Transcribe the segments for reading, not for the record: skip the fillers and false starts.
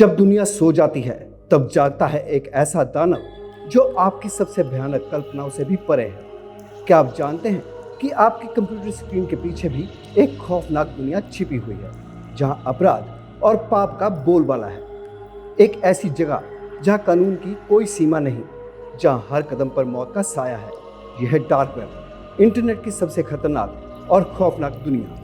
जब दुनिया सो जाती है तब जागता है एक ऐसा दानव जो आपकी सबसे भयानक कल्पनाओं से भी परे है। क्या आप जानते हैं कि आपकी कंप्यूटर स्क्रीन के पीछे भी एक खौफनाक दुनिया छिपी हुई है, जहां अपराध और पाप का बोलबाला है। एक ऐसी जगह जहां कानून की कोई सीमा नहीं, जहां हर कदम पर मौत का साया है। यह है डार्क वेब, इंटरनेट की सबसे खतरनाक और खौफनाक दुनिया।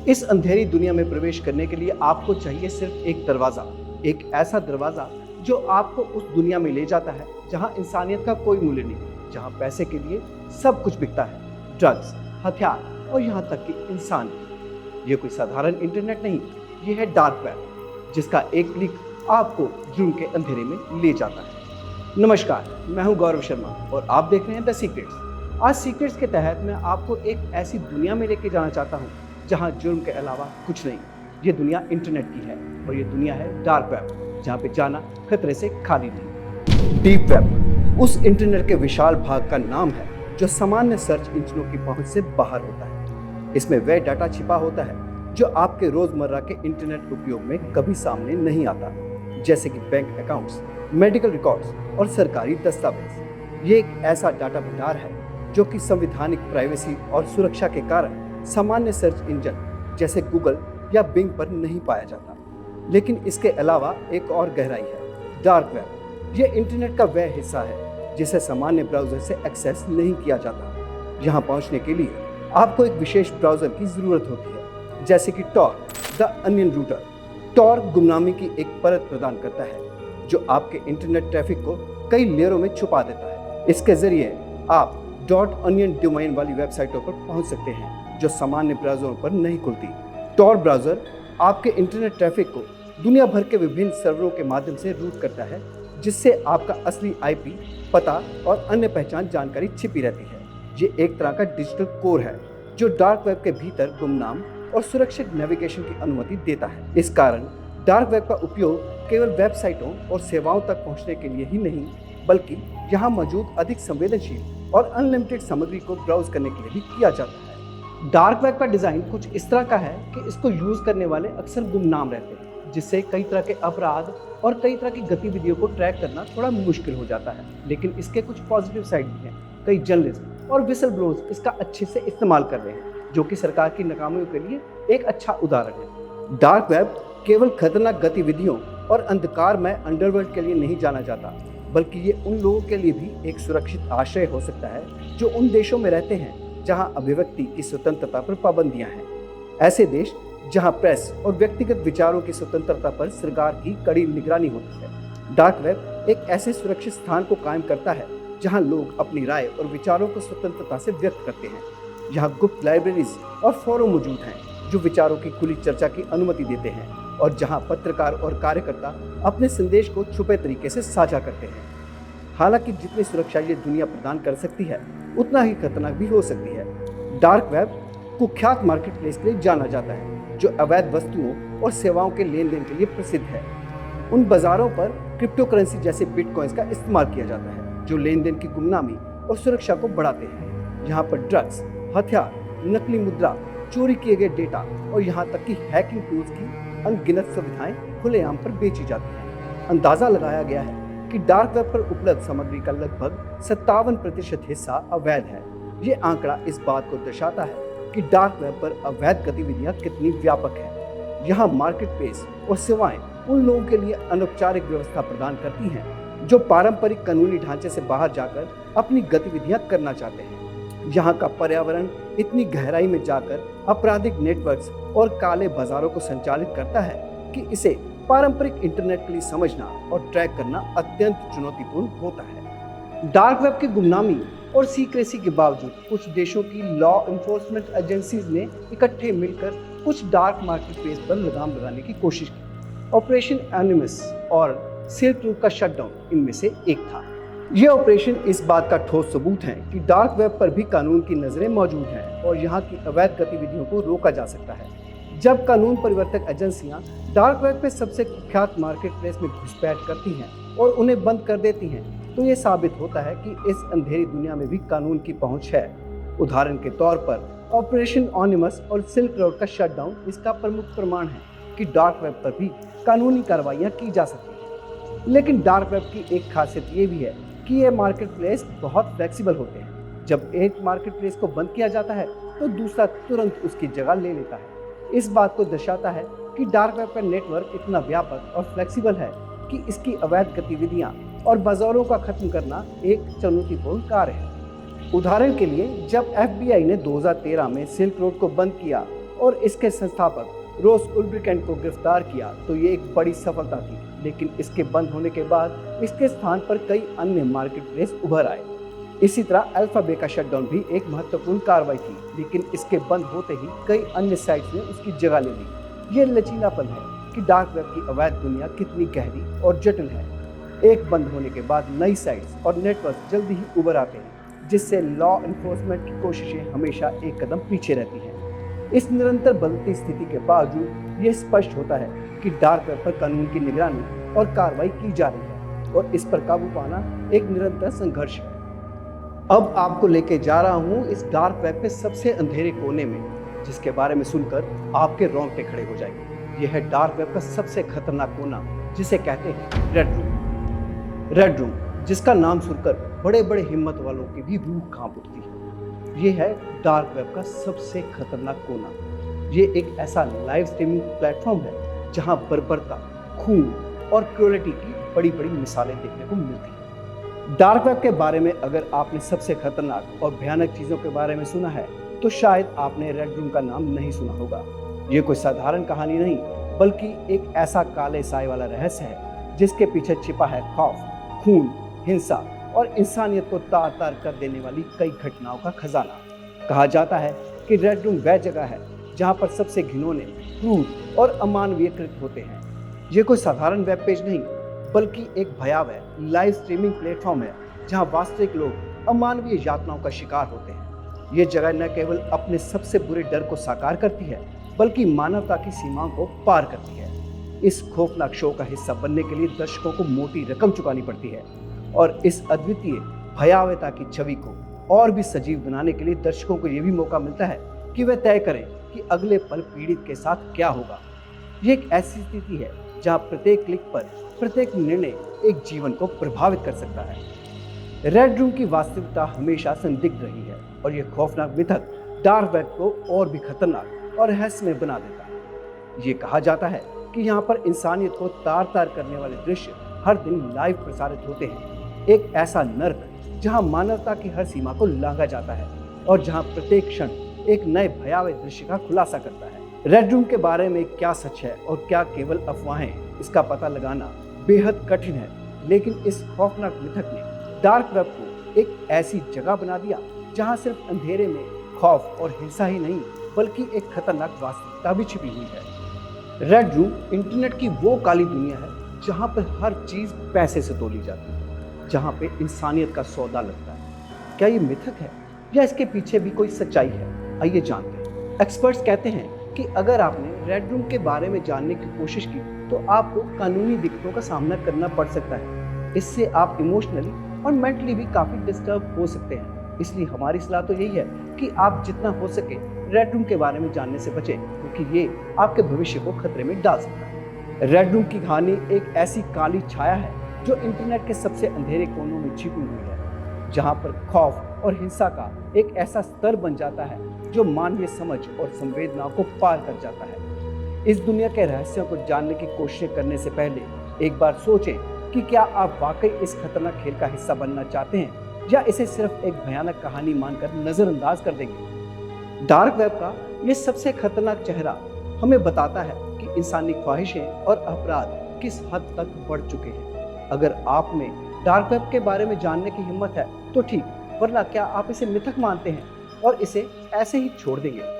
इस अंधेरी दुनिया में प्रवेश करने के लिए आपको चाहिए सिर्फ एक दरवाजा, एक ऐसा दरवाजा जो आपको उस दुनिया में ले जाता है जहां इंसानियत का कोई मूल्य नहीं, जहां पैसे के लिए सब कुछ बिकता है, ड्रग्स, हथियार और यहां तक कि इंसान भी। ये कोई साधारण इंटरनेट नहीं, ये है डार्क वेब, जिसका एक क्लिक आपको जुर्म के अंधेरे में ले जाता है। नमस्कार, मैं हूं गौरव शर्मा और आप देख रहे हैं द सीक्रेट्स। आज सीक्रेट्स के तहत मैं आपको एक ऐसी दुनिया में लेके जाना चाहता हूं जहां जुर्म के अलावा कुछ नहीं। ये दुनिया इंटरनेट की है और ये दुनिया है डार्क वेब, जहां पे जाना खतरे से खाली नहीं। डीप वेब उस इंटरनेट के विशाल भाग का नाम है जो सामान्य सर्च इंजनों की पहुंच से बाहर होता है। इसमें वह डाटा छिपा होता है जो आपके रोजमर्रा के इंटरनेट उपयोग में कभी सामने नहीं आता, जैसे कि बैंक अकाउंट्स, मेडिकल रिकॉर्ड्स और सरकारी दस्तावेज। ये एक ऐसा डाटा भंडार है जो कि संवैधानिक प्राइवेसी और सुरक्षा के कारण सामान्य सर्च इंजन जैसे गूगल या बिंग पर नहीं पाया जाता। लेकिन इसके अलावा एक और गहराई है, डार्क वेब। यह इंटरनेट का वह हिस्सा है जिसे सामान्य ब्राउज़र से एक्सेस नहीं किया जाता। यहाँ पहुँचने के लिए आपको एक विशेष ब्राउज़र की ज़रूरत होती है, जैसे कि Tor the onion router. Tor गुमनामी की एक परत प्रदान करता है जो आपके इंटरनेट ट्रैफिक को कई लेयरों में छुपा देता है। इसके जरिए आप .onion डोमेन वाली वेबसाइटों पर पहुंच सकते हैं जो सामान्य ब्राउज़रों पर नहीं खुलती। टॉर ब्राउज़र आपके इंटरनेट ट्रैफिक को दुनिया भर के विभिन्न सर्वरों के माध्यम से रूट करता है, जिससे आपका असली IP पता और अन्य पहचान जानकारी छिपी रहती है। ये एक तरह का डिजिटल कोर है जो डार्क वेब के भीतर गुमनाम और सुरक्षित नेविगेशन की अनुमति देता है। इस कारण डार्क वेब का उपयोग केवल वेबसाइटों और सेवाओं तक पहुंचने के लिए ही नहीं, बल्कि यहाँ मौजूद अधिक संवेदनशील और अनलिमिटेड सामग्री को ब्राउज करने के लिए भी किया जाता है। डार्क वेब का डिज़ाइन कुछ इस तरह का है कि इसको यूज़ करने वाले अक्सर गुमनाम रहते हैं, जिससे कई तरह के अपराध और कई तरह की गतिविधियों को ट्रैक करना थोड़ा मुश्किल हो जाता है। लेकिन इसके कुछ पॉजिटिव साइड भी हैं। कई जर्नलिस्ट और विसल ब्लोअर्स इसका अच्छे से इस्तेमाल कर रहे हैं, जो कि सरकार की नाकामियों के लिए एक अच्छा उदाहरण है। डार्क वेब केवल खतरनाक गतिविधियों और अंधकारमय अंडरवर्ल्ड के लिए नहीं जाना जाता, बल्कि ये उन लोगों के लिए भी एक सुरक्षित आश्रय हो सकता है जो उन देशों में रहते हैं जहां अभिव्यक्ति की स्वतंत्रता पर पाबंदियां हैं। ऐसे देश जहां प्रेस और व्यक्तिगत विचारों की स्वतंत्रता पर सरकार की कड़ी निगरानी होती है। डार्क वेब एक ऐसे सुरक्षित स्थान को कायम करता है जहां लोग अपनी राय और विचारों को स्वतंत्रता से व्यक्त करते हैं। यहाँ गुप्त लाइब्रेरीज और फोरम मौजूद हैं जो विचारों की खुली चर्चा की अनुमति देते हैं, और जहाँ पत्रकार और कार्यकर्ता अपने संदेश को छुपे तरीके से साझा करते हैं। हालांकि जितनी सुरक्षा ये दुनिया प्रदान कर सकती है, उतना ही खतरनाक भी हो सकती है। डार्क वेब कुख्यात मार्केट प्लेस के लिए जाना जाता है जो अवैध वस्तुओं और सेवाओं के लेन देन के लिए प्रसिद्ध है। उन बाजारों पर क्रिप्टो करेंसी जैसे बिटकॉइंस का इस्तेमाल किया जाता है जो लेन देन की गुमनामी और सुरक्षा को बढ़ाते हैं। यहाँ पर ड्रग्स, हथियार, नकली मुद्रा, चोरी किए गए डेटा और यहाँ तक कि हैकिंग टूल्स की अनगिनत सुविधाएं खुलेआम पर बेची जाती हैं। अंदाजा लगाया गया है कि डार्क वेब पर उपलब्ध सामग्री का लगभग 57% हिस्सा अवैध है। ये आंकड़ा इस बात को दर्शाता है कि डार्क वेब पर अवैध गतिविधियां कितनी व्यापक हैं। यहाँ मार्केट प्लेस और सेवाएं उन लोगों के लिए अनौपचारिक व्यवस्था प्रदान करती हैं जो पारंपरिक कानूनी ढांचे से बाहर जाकर अपनी गतिविधियां करना चाहते हैं। यहाँ का पर्यावरण इतनी गहराई में जाकर आपराधिक नेटवर्क्स और काले बाजारों को संचालित करता है कि इसे पारंपरिक इंटरनेट के लिए समझना और ट्रैक करना अत्यंत चुनौतीपूर्ण होता है। डार्क वेब की गुमनामी और सीक्रेसी के बावजूद कुछ देशों की लॉ एनफोर्समेंट एजेंसीज ने इकट्ठे मिलकर कुछ डार्क मार्केट प्लेस पर लगाम लगाने की कोशिश की। ऑपरेशन एनिमस और सिल्क रूट का शटडाउन इनमें से एक था। ये ऑपरेशन इस बात का ठोस सबूत है कि डार्क वेब पर भी कानून की नज़रें मौजूद हैं और यहाँ की अवैध गतिविधियों को रोका जा सकता है। जब कानून परिवर्तक एजेंसियां डार्क वेब पे सबसे कुख्यात मार्केट प्लेस में घुसपैठ करती हैं और उन्हें बंद कर देती हैं, तो ये साबित होता है कि इस अंधेरी दुनिया में भी कानून की पहुंच है। उदाहरण के तौर पर ऑपरेशन एनिमस और सिल्क रोड का शटडाउन इसका प्रमुख प्रमाण है। कि डार्क वेब पर भी कानूनी कार्रवाइयाँ की जा सकती हैं। लेकिन डार्क वेब की एक खासियत ये भी है कि ये मार्केट प्लेस बहुत फ्लेक्सिबल होते हैं। जब एक मार्केट प्लेस को बंद किया जाता है तो दूसरा तुरंत उसकी जगह ले लेता है। इस बात को दर्शाता है कि डार्क वेब का नेटवर्क इतना व्यापक और फ्लेक्सिबल है कि इसकी अवैध गतिविधियां और बाजारों का खत्म करना एक चुनौतीपूर्ण कार्य है। उदाहरण के लिए, जब FBI ने 2013 में सिल्क रोड को बंद किया और इसके संस्थापक रोस उल्ब्रिकेंट को गिरफ्तार किया तो ये एक बड़ी सफलता थी। लेकिन इसके बंद होने के बाद इसके स्थान पर कई अन्य मार्केट प्लेस उभर आए। इसी तरह अल्फाबे का शटडाउन भी एक महत्वपूर्ण कार्रवाई थी, लेकिन इसके बंद होते ही कई अन्य साइट्स ने उसकी जगह ले ली। ये लचीलापन है कि डार्क वेब की अवैध दुनिया कितनी गहरी और जटिल है। एक बंद होने के बाद नई साइट्स और नेटवर्क जल्दी ही उभर आते हैं, जिससे लॉ एनफोर्समेंट की कोशिशें हमेशा एक कदम पीछे रहती हैं। इस निरंतर बदलती स्थिति के बावजूद ये स्पष्ट होता है कि डार्क वेब पर कानून की निगरानी और कार्रवाई की जा रही है और इस पर काबू पाना एक निरंतर संघर्ष है। अब आपको लेके जा रहा हूँ इस डार्क वेब के सबसे अंधेरे कोने में, जिसके बारे में सुनकर आपके रोंगटे खड़े हो जाएंगे। यह है डार्क वेब का सबसे खतरनाक कोना, जिसे कहते हैं रेड रूम। रेड रूम, जिसका नाम सुनकर बड़े बड़े हिम्मत वालों की भी रूह कांप उठती है। ये है डार्क वेब का सबसे खतरनाक कोना। ये एक ऐसा लाइव स्ट्रीमिंग प्लेटफॉर्म है जहां बर्बरता, खून और क्रूरटी की बड़ी बड़ी मिसालें देखने को मिलती हैं। डार्क वेब के बारे में अगर आपने सबसे खतरनाक और भयानक चीज़ों के बारे में सुना है तो शायद आपने रेड रूम का नाम नहीं सुना होगा। ये कोई साधारण कहानी नहीं, बल्कि एक ऐसा काले साए वाला रहस्य है जिसके पीछे छिपा है खौफ, खून, हिंसा और इंसानियत को तार तार कर देने वाली कई घटनाओं का खजाना। कहा जाता है कि रेड रूम वह जगह है जहां पर सबसे घिनौने, क्रूर और अमानवीय कृत्य होते हैं। ये कोई साधारण वेब पेज नहीं, बल्कि एक भयावह लाइव स्ट्रीमिंग प्लेटफॉर्म है जहां वास्तविक लोग अमानवीय यातनाओं का शिकार होते हैं। ये जगह न केवल अपने सबसे बुरे डर को साकार करती है, बल्कि मानवता की सीमाओं को पार करती है। इस खौफनाक शो का हिस्सा बनने के लिए दर्शकों को मोटी रकम चुकानी पड़ती है और इस अद्वितीय भयावहता की छवि को और भी सजीव बनाने के लिए दर्शकों को यह भी मौका मिलता है कि वे तय करें कि अगले पल पीड़ित के साथ क्या होगा। ये एक ऐसी स्थिति है जहां प्रत्येक क्लिक पर प्रत्येक निर्णय एक जीवन को प्रभावित कर सकता है। रेड रूम की वास्तविकता हमेशा संदिग्ध रही है और यह खौफनाक मिथक डार्क वेब को और भी खतरनाक और रहस्यमय बना देता है। ये कहा जाता है कि यहाँ पर इंसानियत को तार तार करने वाले दृश्य हर दिन लाइव प्रसारित होते हैं। एक ऐसा नर्क जहां मानवता की हर सीमा को लांघा जाता है और जहां प्रत्येक क्षण एक नए भयावह दृश्य का खुलासा करता है। रेड रूम के बारे में क्या सच है और क्या केवल अफवाहें, इसका पता लगाना बेहद कठिन है। लेकिन इस खौफनाक मिथक ने डार्क वेब को एक ऐसी जगह बना दिया जहां सिर्फ अंधेरे में खौफ और हिंसा ही नहीं, बल्कि एक खतरनाक वास्तविकता भी छिपी हुई है। रेड रूम इंटरनेट की वो काली दुनिया है जहां पर हर चीज पैसे से तोली जाती है, जहां पे इंसानियत का सौदा लगता है। क्या ये मिथक है या इसके पीछे भी कोई सच्चाई है? आइए जानते हैं। एक्सपर्ट्स कहते हैं कि अगर आपने रेड रूम के बारे में जानने की कोशिश की तो आपको कानूनी दिक्कतों का सामना करना पड़ सकता है। इससे आप इमोशनली और मेंटली भी काफी डिस्टर्ब हो सकते हैं। इसलिए हमारी सलाह तो यही है कि आप जितना हो सके रेड रूम के बारे में जानने से बचें, क्योंकि ये आपके भविष्य को खतरे में डाल सकता है। रेड रूम की कहानी एक ऐसी काली छाया है जो इंटरनेट के सबसे अंधेरे कोनों में छिपी हुई है, जहां पर खौफ और हिंसा का एक ऐसा स्तर बन जाता है जो मानवीय समझ और संवेदनाओं को पार कर जाता है। इस दुनिया के रहस्यों को जानने की कोशिश करने से पहले एक बार सोचें कि क्या आप वाकई इस खतरनाक खेल का हिस्सा बनना चाहते हैं या इसे सिर्फ एक भयानक कहानी मानकर नजरअंदाज कर देंगे। डार्क वेब का ये सबसे खतरनाक चेहरा हमें बताता है कि इंसानी ख्वाहिशें और अपराध किस हद तक बढ़ चुके हैं। अगर आप में डार्क वेब के बारे में जानने की हिम्मत है तो ठीक, वरना क्या आप इसे मिथक मानते हैं और इसे ऐसे ही छोड़ देंगे?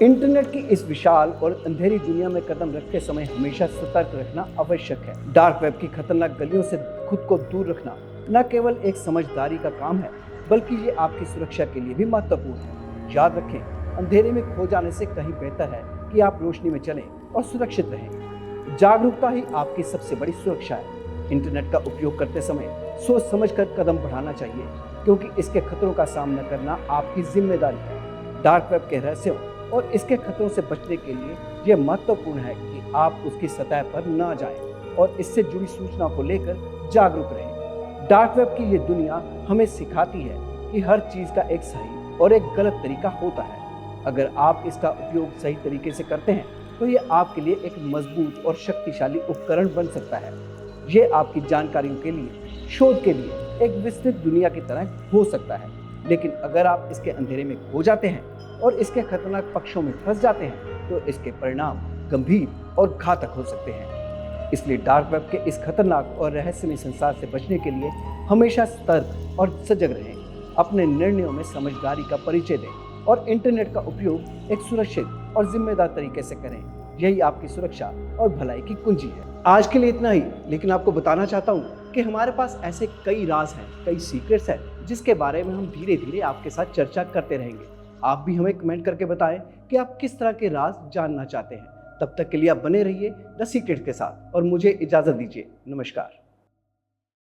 इंटरनेट की इस विशाल और अंधेरी दुनिया में कदम रखते समय हमेशा सतर्क रहना आवश्यक है। डार्क वेब की खतरनाक गलियों से खुद को दूर रखना न केवल एक समझदारी का काम है, बल्कि ये आपकी सुरक्षा के लिए भी महत्वपूर्ण है। याद रखें, अंधेरे में खो जाने से कहीं बेहतर है कि आप रोशनी में चलें और सुरक्षित रहें। जागरूकता ही आपकी सबसे बड़ी सुरक्षा है। इंटरनेट का उपयोग करते समय सोच समझकर कदम बढ़ाना चाहिए, क्योंकि इसके खतरों का सामना करना आपकी जिम्मेदारी है। डार्क वेब के रहस्यों और इसके खतरों से बचने के लिए यह महत्वपूर्ण है कि आप उसकी सतह पर ना जाएं और इससे जुड़ी सूचनाओं को लेकर जागरूक रहें। डार्क वेब की ये दुनिया हमें सिखाती है कि हर चीज का एक सही और एक गलत तरीका होता है। अगर आप इसका उपयोग सही तरीके से करते हैं तो ये आपके लिए एक मजबूत और शक्तिशाली उपकरण बन सकता है। ये आपकी जानकारियों के लिए, शोध के लिए एक विस्तृत दुनिया की तरह हो सकता है। लेकिन अगर आप इसके अंधेरे में खो जाते हैं और इसके खतरनाक पक्षों में फंस जाते हैं तो इसके परिणाम गंभीर और घातक हो सकते हैं। इसलिए डार्क वेब के इस खतरनाक और रहस्यमय संसार से बचने के लिए हमेशा सतर्क और सजग रहें। अपने निर्णयों में समझदारी का परिचय दें और इंटरनेट का उपयोग एक सुरक्षित और जिम्मेदार तरीके से करें। यही आपकी सुरक्षा और भलाई की कुंजी है। आज के लिए इतना ही, लेकिन आपको बताना चाहता हूँ कि हमारे पास ऐसे कई राज हैं, कई सीक्रेट्स हैं जिसके बारे में हम धीरे धीरे आपके साथ चर्चा करते रहेंगे। आप भी हमें कमेंट करके बताएं कि आप किस तरह के राज जानना चाहते हैं। तब तक के लिए आप बने रहिए द सीक्रेट के साथ और मुझे इजाजत दीजिए। नमस्कार।